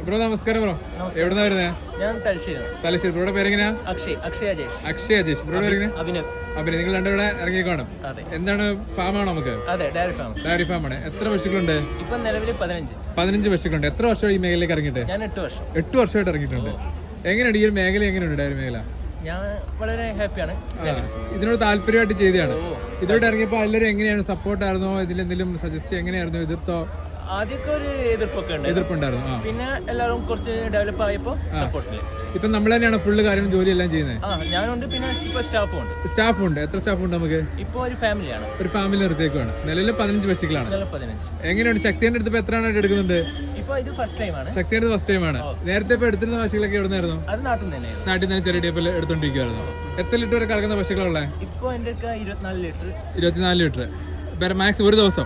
Bro നമസ്കാരം bro. എവിടുന്നാ വരുന്നത്? ഞാൻ തലശ്ശേരി. തലശ്ശേരി. ബ്രോയുടെ പേരെങ്ങനെയാ? അക്ഷയ് അജേഷ്. അക്ഷയ് അജേഷ്. ബ്രോയുടെ പേരെങ്ങനെ? അഭിനവ്. അഭിനവ്. നിങ്ങൾ രണ്ടുപേരെ ഇറങ്ങി കാണും. എന്താണ് ഫാമാണോ നമുക്ക്? അതെ, ഡയറി ഫാം. ഡയറി ഫാമാണ്. എത്ര പശുക്കളുണ്ട്? ഇപ്പൊ നിലവിൽ 15 പശുക്കളുണ്ട്. എത്ര വർഷം ഈ മേഖലയിലേക്ക് ഇറങ്ങിയിട്ട്? ഞാൻ 8 വർഷം. 8 വർഷമായിട്ട് ഇറങ്ങിയിട്ടുണ്ട്. എങ്ങനെയുണ്ട് ഈ ഒരു മേഖല? എങ്ങനെയുണ്ട് ഡയറി മേഖല? ഞാൻ വളരെ ഹാപ്പിയാണ്. ഇതിനോട് താല്പര്യമായിട്ട് ചെയ്തതാണ്. ഇതിലോട്ട് ഇറങ്ങിയപ്പോൾ എല്ലാവരും എങ്ങനെയാണ്? സപ്പോർട്ടായിരുന്നോ? ഇതിലെന്തെങ്കിലും സജസ്റ്റ് എങ്ങനെയായിരുന്നു? എതിർത്തോ? ആദ്യമൊക്കെ ഒരു എതിർപ്പുണ്ടായിരുന്നു. പിന്നെ എല്ലാവരും കുറച്ച് ഡെവലപ്പ് ആയപ്പോ സപ്പോർട്ടില്. ഇപ്പൊ നമ്മൾ തന്നെയാണ് ഫുള്ള് കാര്യം ജോലി എല്ലാം ചെയ്യുന്നത്? ഞാനുണ്ട്, പിന്നെ ഇപ്പൊ സ്റ്റാഫും ഉണ്ട്. എത്ര സ്റ്റാഫ് ഉണ്ട് നമുക്ക്? ഇപ്പൊ ഒരു ഫാമിലിയാണ്. ഒരു ഫാമിലി നിർത്തിയേക്കാണ്. നിലവിൽ 15 പശുക്കളാണ്. 15. എങ്ങനെയാണ് ശക്തിയുടെ അടുത്ത് എത്രയാണ് എടുക്കുന്നുണ്ട്? ഇപ്പൊ ഇത് ഫസ്റ്റ് ടൈമാണ്. ശക്തിയുടെ ഫസ്റ്റ് ടൈമാണ്. നേരത്തെ ഇപ്പൊ എടുത്തിരുന്ന പശുക്കളൊക്കെ എവിടുന്നായിരുന്നു? അത് നാട്ടിൽ തന്നെ ചെറിയ ടൈപ്പിൽ എടുത്തോണ്ടിരിക്കുവായിരുന്നു. എത്ര ലിറ്റർ വരെ കറക്കുന്ന പശുക്കളുള്ള? ഇപ്പൊ എന്റെ 24 ലിറ്റർ. 24 ലിറ്റർ മാക്സ് ഒരു ദിവസം.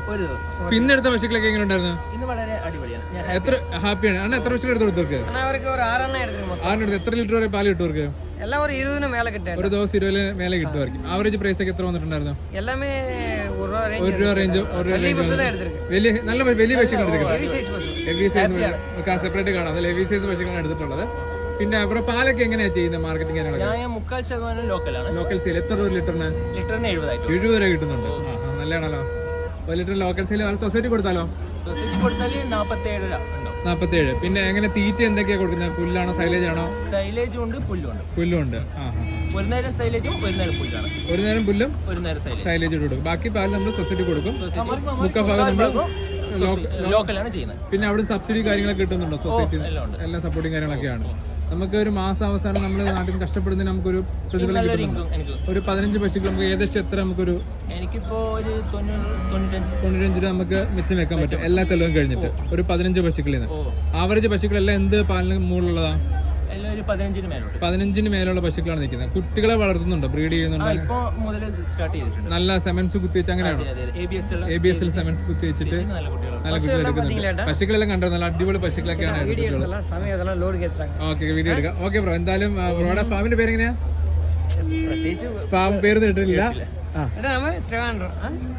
പിന്നെ എടുത്ത പശുക്കളൊക്കെ എങ്ങനെ ഉണ്ടായിരുന്നു? ഇന്ന് വളരെ അടിപൊളിയാണ്. എത്ര ഹാപ്പിയാണ് അണ്ണ? എത്ര പശുക്കൾ എടുത്ത് കൊടുത്തവർക്ക്? 6 എത്ര ലിറ്റർ വരെ പാല് കിട്ടുവർക്ക്? ഒരു ദിവസം 20 മേലെ കിട്ടുമായിരിക്കും. ആവറേജ് പ്രൈസ് ഒക്കെ എത്ര വന്നിട്ടുണ്ടായിരുന്നു? ഒരു രൂപ റേഞ്ച്. വലിയ പശുക്കൾ സെപ്പറേറ്റ് കാണാം. അതിൽ ഹെവി സൈസ് പശുക്കളാണ് എടുത്തിട്ടുള്ളത്. പിന്നെ അവിടെ പാലൊക്കെ എങ്ങനെയാ ചെയ്യുന്നത്? Marketing local sale. എത്ര രൂപ ലിറ്ററിന്? 70 വരെ കിട്ടുന്നുണ്ട്. നല്ലതാണല്ലോ. 1 ലിറ്റർ ലോക്കൽ സെയിൽ. സൊസൈറ്റി കൊടുത്താലോ? 47. പിന്നെ എങ്ങനെ തീറ്റ എന്തൊക്കെയാ കൊടുക്കുന്നത്? പുല്ലാണോ സൈലേജ് ആണോ? സൈലേജും ഉണ്ട്, പുല്ലും ഉണ്ട്. ഒരു നേരം സൈലേജും ഒരു നേരം പുല്ലാണ്. ഒരു നേരം പുല്ലും ഒരു നേരം സൈലേജ് കൊടുക്കും. ബാക്കി പാല് നമ്മൾ സൊസൈറ്റി കൊടുക്കും. മുക്കാഭാഗം നമ്മൾ ലോക്കലാണ് ചെയ്യുന്നത്. പിന്നെ അവിടെ സബ്സിഡി കാര്യങ്ങളൊക്കെ കിട്ടുന്നുണ്ടോ? സൊസൈറ്റി എല്ലാം സപ്പോർട്ടിങ് കാര്യങ്ങളൊക്കെയാണ്. നമുക്ക് ഒരു മാസാവസാനം നമ്മൾ നാട്ടിൽ കഷ്ടപ്പെടുന്നതിന് നമുക്കൊരു പ്രതിഫലം കിട്ടുന്നുണ്ട്. ഒരു 15 പശുക്കൾ നമുക്ക് ഏകദേശം എത്ര? നമുക്കൊരു എനിക്കിപ്പോ ഒരു 95 രൂപ നമുക്ക് മിച്ചം വെക്കാൻ പറ്റും, എല്ലാ ചെലവും കഴിഞ്ഞിട്ട്. ഒരു 15 പശുക്കളിൽ നിന്ന് ആവറേജ് പശുക്കളെല്ലാം എന്ത് പാലിന് മുകളിലുള്ളതാ? 15 മേലുള്ള പശുക്കളാണ് നിൽക്കുന്നത്. കുട്ടികളെ വളർത്തുന്നുണ്ടോ? ബ്രീഡ് ചെയ്യുന്നുണ്ടോ? നല്ല സെമൻസ് കുത്തി വെച്ച് അങ്ങനെയാണോ? ABSL സെമൻസ് കുത്തി വെച്ചിട്ട് നല്ല കുട്ടികൾ എടുക്കുന്നുണ്ട്. പശുക്കളെല്ലാം കണ്ടോ? നല്ല അടിപൊളി പശുക്കളൊക്കെയാണ് എടുത്തിട്ടുള്ളത്. ഓക്കെ, വീഡിയോ എടുക്കാം. Okay bro. എന്തായാലും ബ്രോയുടെ ഫാമിന്റെ പേര് എങ്ങനെയാ? ഫാം പേര് കേട്ടിട്ടില്ല.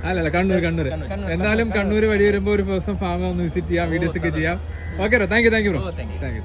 അല്ലല്ല, കണ്ണൂർ. എന്തായാലും കണ്ണൂർ വഴി വരുമ്പോ ഒരു ദിവസം ഫാം ഒന്ന് വിസിറ്റ് ചെയ്യാം, വീഡിയോസ് ഒക്കെ ചെയ്യാം. Okay bro, thank you bro. Thank you.